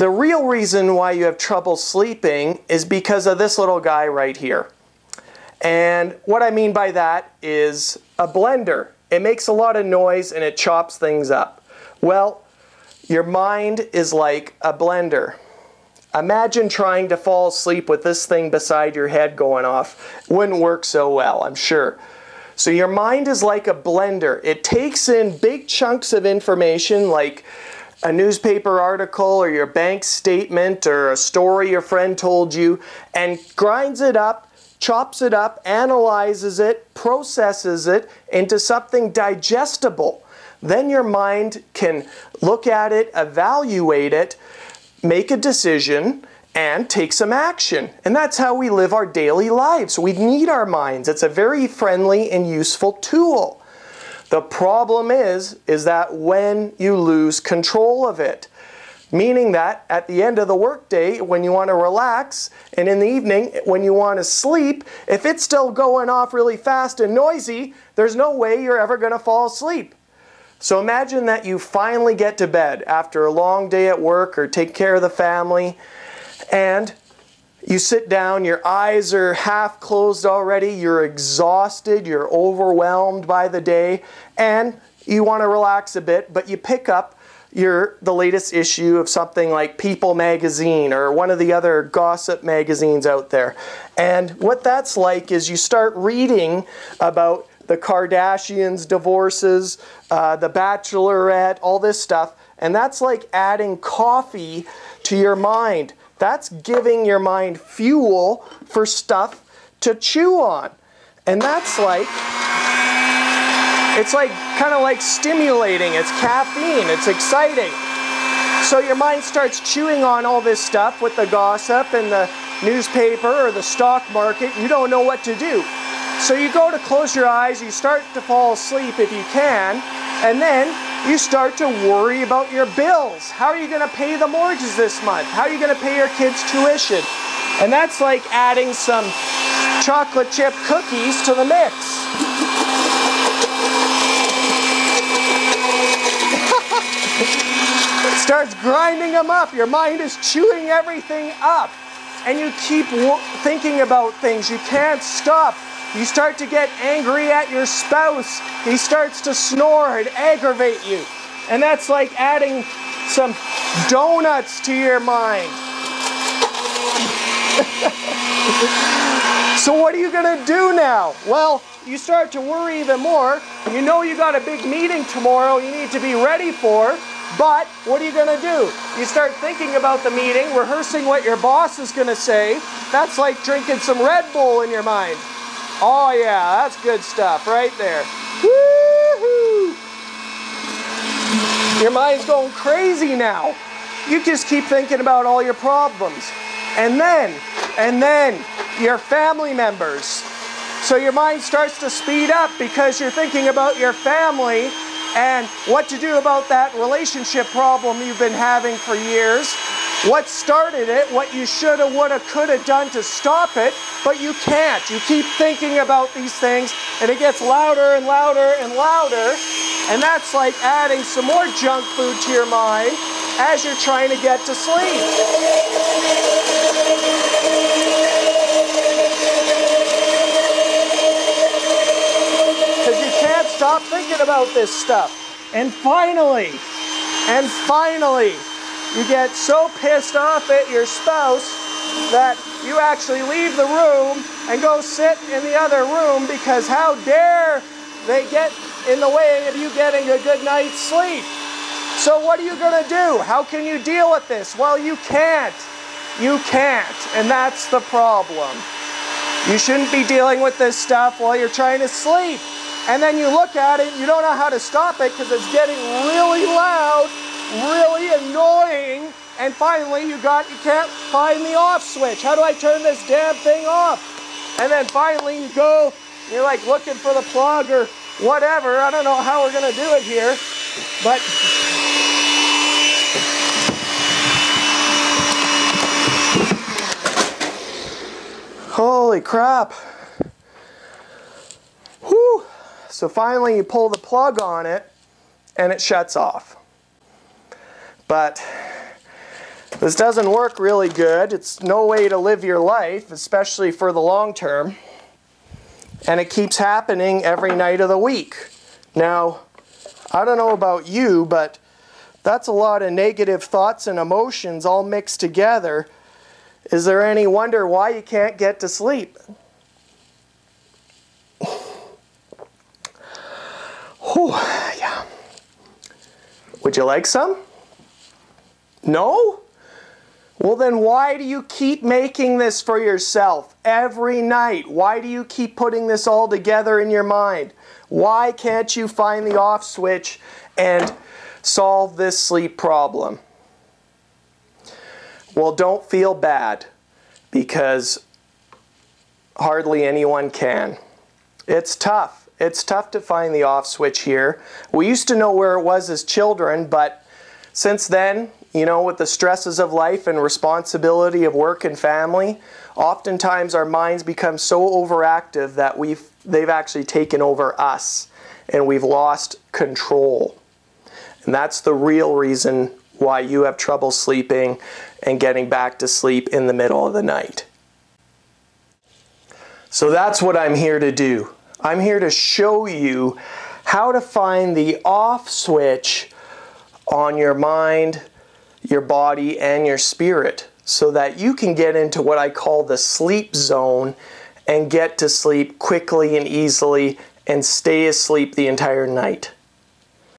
The real reason why you have trouble sleeping is because of this little guy right here. And what I mean by that is a blender. It makes a lot of noise and it chops things up. Well, your mind is like a blender. Imagine trying to fall asleep with this thing beside your head going off. It wouldn't work so well, I'm sure. So your mind is like a blender. It takes in big chunks of information like a newspaper article or your bank statement or a story your friend told you and grinds it up, chops it up, analyzes it, processes it into something digestible. Then your mind can look at it, evaluate it, make a decision, and take some action. And that's how we live our daily lives. We need our minds. It's a very friendly and useful tool. The problem is that when you lose control of it, meaning that at the end of the workday, when you want to relax, and in the evening, when you want to sleep, if it's still going off really fast and noisy, there's no way you're ever going to fall asleep. So imagine that you finally get to bed after a long day at work or take care of the family, and you sit down, your eyes are half closed already, you're exhausted, you're overwhelmed by the day, and you want to relax a bit, but you pick up the latest issue of something like People magazine or one of the other gossip magazines out there. And what that's like is you start reading about the Kardashians' divorces, the Bachelorette, all this stuff, and that's like adding coffee to your mind. That's giving your mind fuel for stuff to chew on. And that's like, it's like kind of like stimulating. It's caffeine. It's exciting. So your mind starts chewing on all this stuff with the gossip and the newspaper or the stock market. You don't know what to do. So you go to close your eyes, you start to fall asleep if you can, and then you start to worry about your bills. How are you going to pay the mortgage this month? How are you going to pay your kids' tuition? And that's like adding some chocolate chip cookies to the mix. It starts grinding them up. Your mind is chewing everything up. And you keep thinking about things. You can't stop. You start to get angry at your spouse. He starts to snore and aggravate you. And that's like adding some donuts to your mind. So what are you going to do now? Well, you start to worry even more. You know you got a big meeting tomorrow you need to be ready for. But what are you going to do? You start thinking about the meeting, rehearsing what your boss is going to say. That's like drinking some Red Bull in your mind. Oh yeah, that's good stuff right there. Woo-hoo! Your mind's going crazy now. You just keep thinking about all your problems. And then your family members. So your mind starts to speed up because you're thinking about your family and what to do about that relationship problem you've been having for years. What started it, what you shoulda, woulda, coulda done to stop it, but you can't. You keep thinking about these things, and it gets louder and louder and louder, and that's like adding some more junk food to your mind as you're trying to get to sleep. Because you can't stop thinking about this stuff. And finally, you get so pissed off at your spouse that you actually leave the room and go sit in the other room because how dare they get in the way of you getting a good night's sleep. So what are you going to do? How can you deal with this? Well, you can't. You can't. And that's the problem. You shouldn't be dealing with this stuff while you're trying to sleep. And then you look at it, you don't know how to stop it because it's getting really loud, really annoying, and finally you can't find the off switch. How do I turn this damn thing off? And then finally you go, you're like looking for the plug or whatever. I don't know how we're going to do it here, but holy crap. Whew. So finally you pull the plug on it and it shuts off. But This doesn't work really good. It's no way to live your life, especially for the long term. And it keeps happening every night of the week. Now, I don't know about you, but that's a lot of negative thoughts and emotions all mixed together. Is there any wonder why you can't get to sleep? Whew, yeah. Would you like some? No? Well, then why do you keep making this for yourself every night? Why do you keep putting this all together in your mind? Why can't you find the off switch and solve this sleep problem? Well, don't feel bad, because hardly anyone can. It's tough. It's tough to find the off switch here. We used to know where it was as children, but since then, you know, with the stresses of life and responsibility of work and family, oftentimes our minds become so overactive that they've actually taken over us and we've lost control. And that's the real reason why you have trouble sleeping and getting back to sleep in the middle of the night. So that's what I'm here to do. I'm here to show you how to find the off switch on your mind, your body, and your spirit, so that you can get into what I call the sleep zone and get to sleep quickly and easily and stay asleep the entire night.